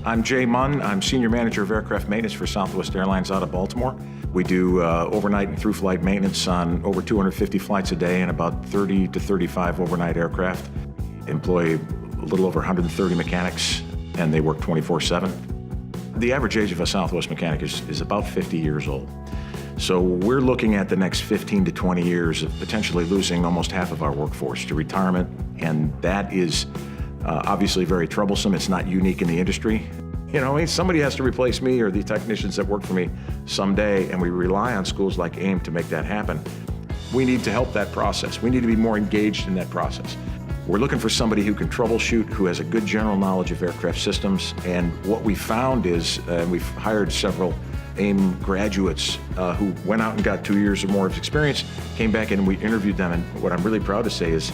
I'm Jay Munn. I'm Senior Manager of Aircraft Maintenance for Southwest Airlines out of Baltimore. We do overnight and through-flight maintenance on over 250 flights a day and about 30 to 35 overnight aircraft. Employ a little over 130 mechanics, and they work 24/7. The average age of a Southwest mechanic is about 50 years old. So we're looking at the next 15 to 20 years of potentially losing almost half of our workforce to retirement, and that is obviously very troublesome. It's not unique in the industry. You know, somebody has to replace me or the technicians that work for me someday, and we rely on schools like AIM to make that happen. We need to help that process. We need to be more engaged in that process. We're looking for somebody who can troubleshoot, who has a good general knowledge of aircraft systems, and what we found is, we've hired several AIM graduates who went out and got 2 years or more of experience, came back in and we interviewed them, and what I'm really proud to say is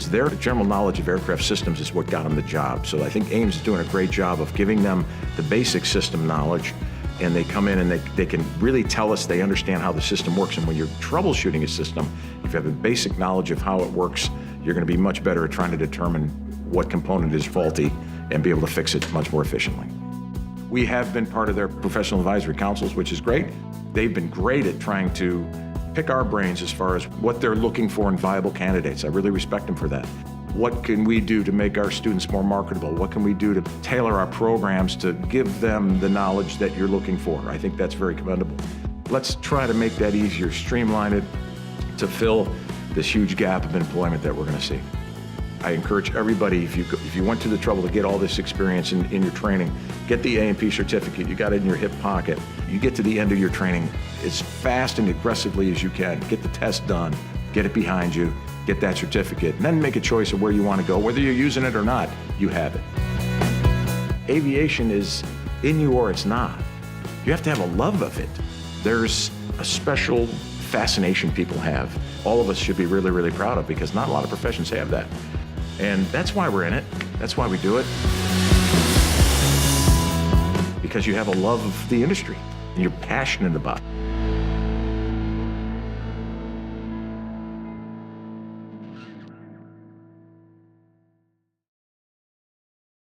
their general knowledge of aircraft systems is what got them the job. So I think AIM's doing a great job of giving them the basic system knowledge, and they come in and they can really tell us they understand how the system works. And when you're troubleshooting a system, if you have a basic knowledge of how it works, you're going to be much better at trying to determine what component is faulty and be able to fix it much more efficiently. We have been part of their professional advisory councils, which is great. They've been great at trying to pick our brains as far as what they're looking for in viable candidates. I really respect them for that. What can we do to make our students more marketable? What can we do to tailor our programs to give them the knowledge that you're looking for? I think that's very commendable. Let's try to make that easier, streamline it to fill this huge gap of employment that we're going to see. I encourage everybody, if you went to the trouble to get all this experience in your training, get the A&P certificate. You got it in your hip pocket. You get to the end of your training as fast and aggressively as you can. Get the test done, get it behind you, get that certificate, and then make a choice of where you want to go. Whether you're using it or not, you have it. Aviation is in you or it's not. You have to have a love of it. There's a special fascination people have. All of us should be really, really proud of, because not a lot of professions have that. And that's why we're in it. That's why we do it. Because you have a love of the industry and you're passionate about it.